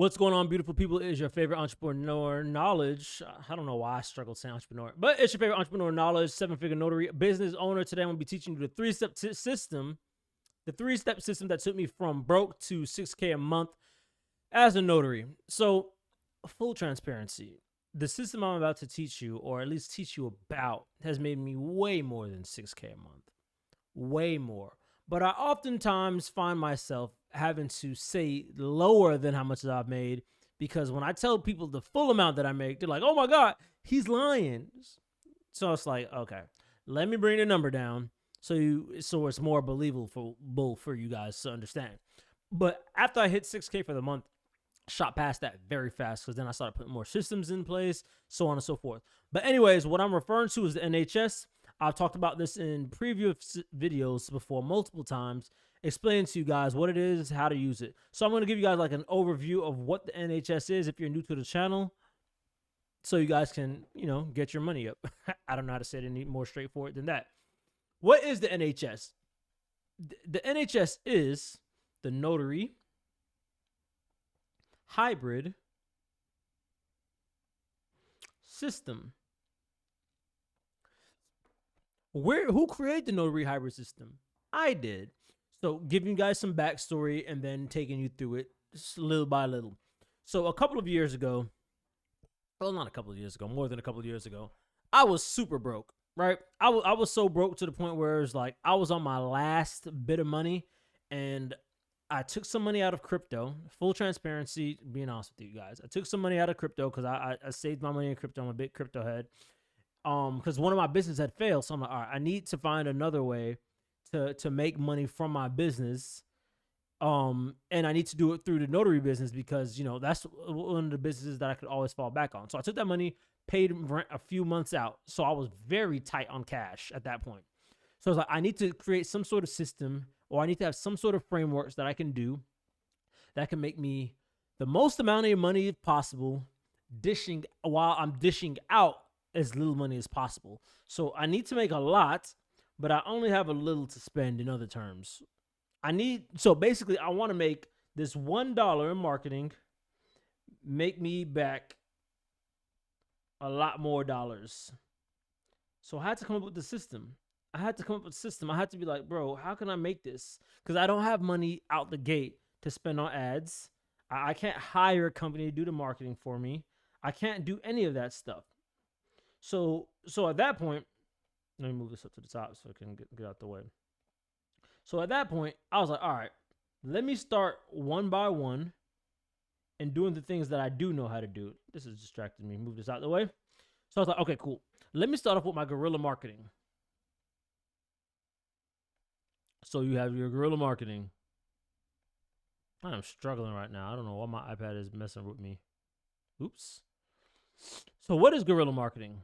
What's going on, beautiful people? It is your favorite entrepreneur knowledge. I don't know why I struggle saying entrepreneur, but it's your favorite entrepreneur knowledge, seven-figure notary, business owner. Today I'm going to be teaching you the three-step system, that took me from broke to 6K a month as a notary. So, full transparency, the system I'm about to teach you, or at least teach you about, has made me way more than 6K a month. Way more. But I oftentimes find myself having to say lower than how much I've made, because when I tell people the full amount that I make, they're like, oh my God, he's lying. So it's like, okay, let me bring the number down so it's more believable for you guys to understand. But after I hit 6K for the month, shot past that very fast, because then I started putting more systems in place, so on and so forth. But anyways, what I'm referring to is the NHS. I've talked about this in previous videos before multiple times, explaining to you guys what it is, how to use it. So I'm going to give you guys like an overview of what the NHS is if you're new to the channel, so you guys can, get your money up. I don't know how to say it any more straightforward than that. What is the NHS? The NHS is the Notary Hybrid System. Who created the Notary Hybrid System? I did. So giving you guys some backstory and then taking you through it little by little. So a couple of years ago, well, not a couple of years ago, more than a couple of years ago, I was super broke, right? I was so broke to the point where it was like I was on my last bit of money, and I took some money out of crypto. Full transparency, being honest with you guys, I took some money out of crypto because I saved my money in crypto. I'm a big crypto head. Because one of my business had failed, so I'm like, all right, I need to find another way to make money from my business. And I need to do it through the notary business, because that's one of the businesses that I could always fall back on. So I took that money, paid rent a few months out. So I was very tight on cash at that point. So I was like, I need to create some sort of system, or I need to have some sort of frameworks that I can do that can make me the most amount of money possible, while I'm dishing out as little money as possible. So I need to make a lot, but I only have a little to spend. In other terms, so basically I want to make this $1 in marketing make me back a lot more dollars. So I had to come up with the system. I had to be like, bro, how can I make this? Because I don't have money out the gate to spend on ads. I can't hire a company to do the marketing for me. I can't do any of that stuff. So at that point, let me move this up to the top so I can get out the way. So at that point, I was like, all right, let me start one by one and doing the things that I do know how to do. This is distracting me. Move this out the way. So I was like, okay, cool. Let me start off with my guerrilla marketing. So you have your guerrilla marketing. I am struggling right now. I don't know why my iPad is messing with me. Oops. So what is guerrilla marketing?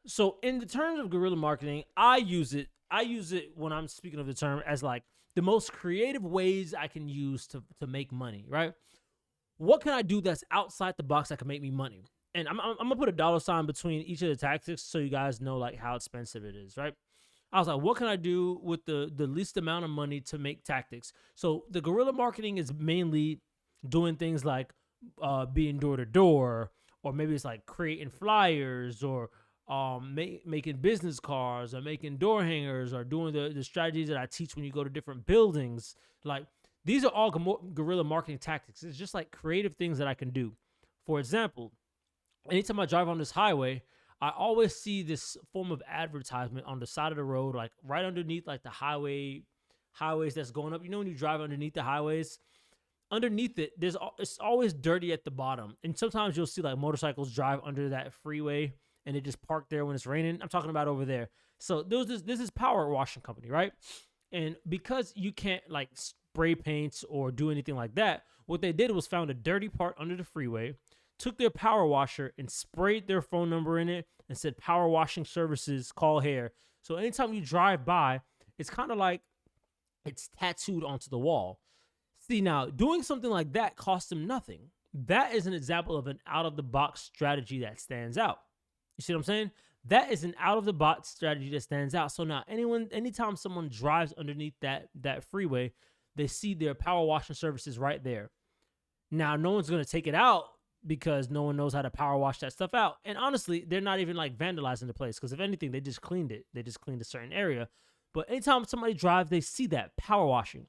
So in the terms of guerrilla marketing, I use it when I'm speaking of the term as like the most creative ways I can use to make money, right? What can I do that's outside the box that can make me money? And I'm gonna put a dollar sign between each of the tactics so you guys know like how expensive it is, right? I was like, what can I do with the least amount of money to make tactics? So the guerrilla marketing is mainly doing things like being door to door, or maybe it's like creating flyers, or making business cards, or making door hangers, or doing the strategies that I teach when you go to different buildings. Like, these are all guerrilla marketing tactics. It's just like creative things that I can do. For example, anytime I drive on this highway, I always see this form of advertisement on the side of the road, like right underneath like the highways that's going up. When you drive underneath the highways, underneath it, it's always dirty at the bottom. And sometimes you'll see like motorcycles drive under that freeway and they just park there when it's raining. I'm talking about over there. So this is power washing company, right? And because you can't like spray paints or do anything like that, what they did was found a dirty part under the freeway, took their power washer and sprayed their phone number in it and said, power washing services, call here. So anytime you drive by, it's kind of like it's tattooed onto the wall. See, now doing something like that costs them nothing. That is an example of an out-of-the-box strategy that stands out. You see what I'm saying? That is an out-of-the-box strategy that stands out. So now anytime someone drives underneath that freeway, they see their power washing services right there. Now, no one's going to take it out because no one knows how to power wash that stuff out. And honestly, they're not even like vandalizing the place, because if anything, they just cleaned it. They just cleaned a certain area. But anytime somebody drives, they see that power washing.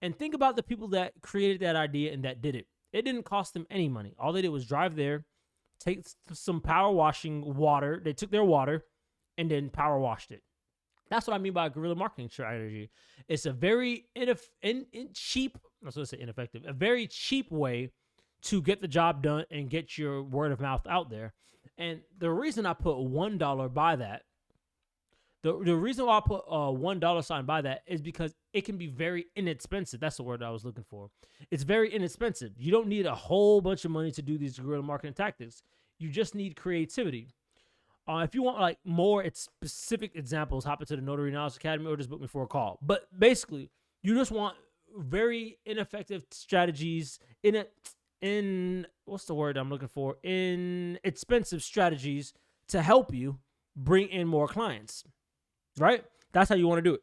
And think about the people that created that idea and that did it. It didn't cost them any money. All they did was drive there, take some power washing water. They took their water and then power washed it. That's what I mean by a guerrilla marketing strategy. It's a very cheap, I was going to say ineffective, a very cheap way to get the job done and get your word of mouth out there. And the reason I put $1 by that, the reason why I put $1 sign by that is because it can be very inexpensive. That's the word I was looking for. It's very inexpensive. You don't need a whole bunch of money to do these guerrilla marketing tactics. You just need creativity. If you want like more specific examples, hop into the Notary Knowledge Academy or just book me for a call. But basically, you just want very ineffective strategies in what's the word I'm looking for? Inexpensive strategies to help you bring in more clients, right? That's how you want to do it.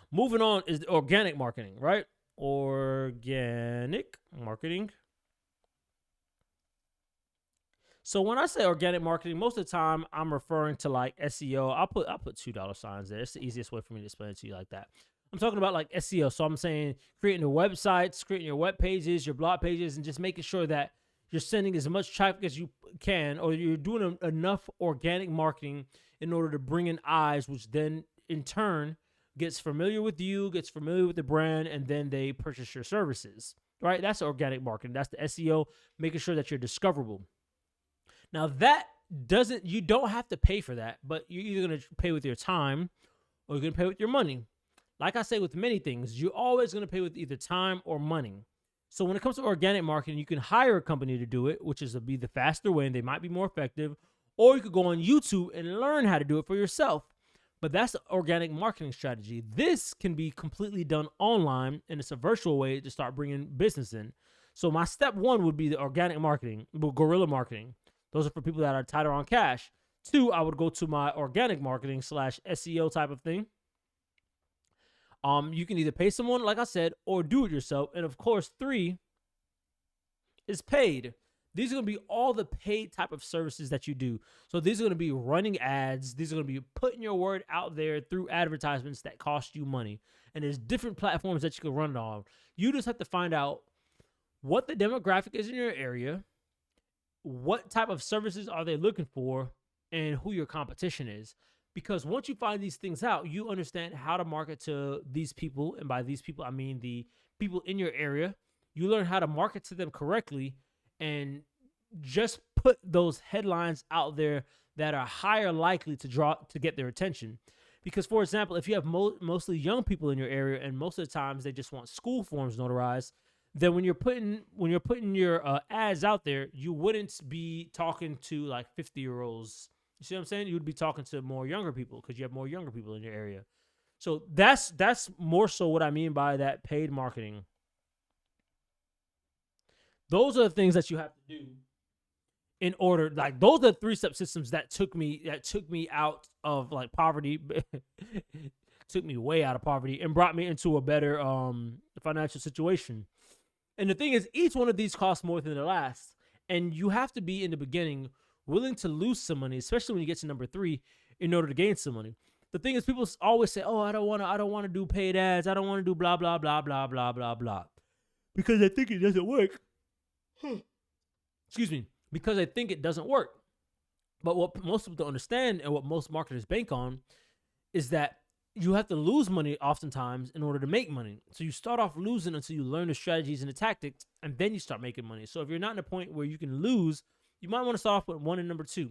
Moving on is the organic marketing, right? Organic marketing. So when I say organic marketing, most of the time I'm referring to like SEO. I'll put $2 signs there. It's the easiest way for me to explain it to you like that. I'm talking about like SEO. So I'm saying creating your websites, creating your web pages, your blog pages, and just making sure that you're sending as much traffic as you can, or you're doing enough organic marketing in order to bring in eyes, which then in turn gets familiar with you, gets familiar with the brand, and then they purchase your services, right? That's organic marketing. That's the SEO, making sure that you're discoverable. Now that you don't have to pay for that, but you're either going to pay with your time or you're going to pay with your money. Like I say with many things, you're always going to pay with either time or money. So when it comes to organic marketing, you can hire a company to do it, which is be the faster way, and they might be more effective, or you could go on YouTube and learn how to do it for yourself. But that's the organic marketing strategy. This can be completely done online, and it's a virtual way to start bringing business in. So my step one would be the organic marketing, guerrilla marketing. Those are for people that are tighter on cash. 2, I would go to my organic marketing / SEO type of thing. You can either pay someone, like I said, or do it yourself. And of course, 3 is paid. These are going to be all the paid type of services that you do. So these are going to be running ads. These are going to be putting your word out there through advertisements that cost you money. And there's different platforms that you can run it on. You just have to find out what the demographic is in your area, what type of services are they looking for, and who your competition is. Because once you find these things out, you understand how to market to these people. And by these people, I mean the people in your area. You learn how to market to them correctly and just put those headlines out there that are higher likely to get their attention. Because, for example, if you have mostly young people in your area, and most of the times they just want school forms notarized, then when you're putting your ads out there, you wouldn't be talking to like 50-year-olds. You see what I'm saying? You would be talking to more younger people because you have more younger people in your area. So that's more so what I mean by that paid marketing. Those are the things that you have to do in order. Like, those are the 3-step systems that took me out of like poverty, took me way out of poverty, and brought me into a better financial situation. And the thing is, each one of these costs more than the last. And you have to be in the beginning willing to lose some money, especially when you get to number 3, in order to gain some money. The thing is, people always say, "Oh, I don't want to do paid ads. I don't want to do blah blah blah blah blah blah blah," because I think it doesn't work. Excuse me, because I think it doesn't work. But what most people don't understand, and what most marketers bank on, is that you have to lose money oftentimes in order to make money. So you start off losing until you learn the strategies and the tactics, and then you start making money. So if you're not in a point where you can lose, you might want to start off with 1 and number 2.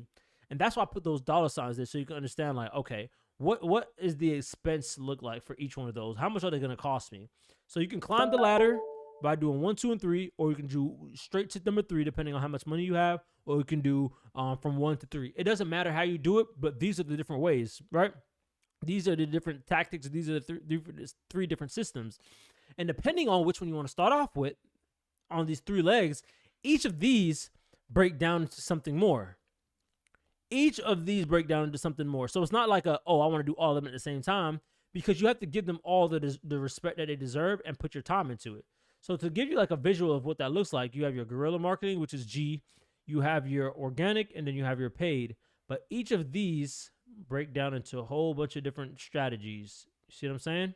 And that's why I put those dollar signs there, so you can understand, like, okay, what is the expense look like for each one of those? How much are they going to cost me? So you can climb the ladder by doing 1, 2, and 3, or you can do straight to number 3, depending on how much money you have, or you can do from 1 to 3. It doesn't matter how you do it, but these are the different ways, right? These are the different tactics. These are the 3 different systems. And depending on which one you want to start off with on these 3 legs, each of these break down into something more. So it's not like I want to do all of them at the same time. because you have to give them all the respect that they deserve and put your time into it. So to give you like a visual of what that looks like, you have your guerrilla marketing, which is G, you have your organic, and then you have your paid. But each of these break down into a whole bunch of different strategies. You see what I'm saying?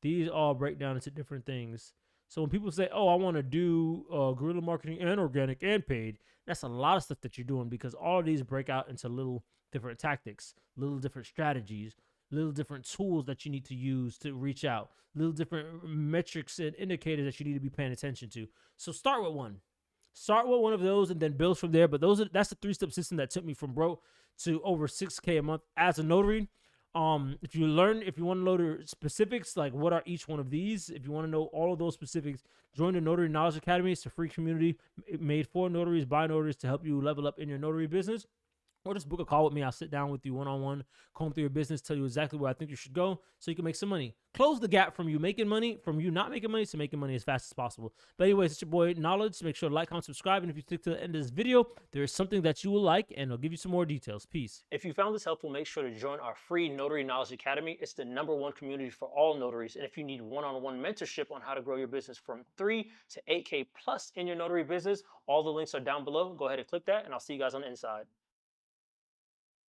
These all break down into different things. So when people say, "Oh, I want to do guerrilla marketing and organic and paid," that's a lot of stuff that you're doing because all of these break out into little different tactics, little different strategies, little different tools that you need to use to reach out, little different metrics and indicators that you need to be paying attention to. So start with one. Start with one of those and then build from there. But that's the 3-step system that took me from broke to over 6K a month as a notary. If you want to know the specifics, like what are each one of these, if you want to know all of those specifics, join the Notary Knowledge Academy. It's a free community made for notaries by notaries to help you level up in your notary business. Or just book a call with me. I'll sit down with you one-on-one, comb through your business, tell you exactly where I think you should go so you can make some money. Close the gap from you not making money to making money as fast as possible. But anyways, it's your boy Knowledge. Make sure to like, comment, subscribe. And if you stick to the end of this video, there is something that you will like and I'll give you some more details. Peace. If you found this helpful, make sure to join our free Notary Knowledge Academy. It's the #1 community for all notaries. And if you need one-on-one mentorship on how to grow your business from 3 to 8K plus in your notary business, all the links are down below. Go ahead and click that and I'll see you guys on the inside.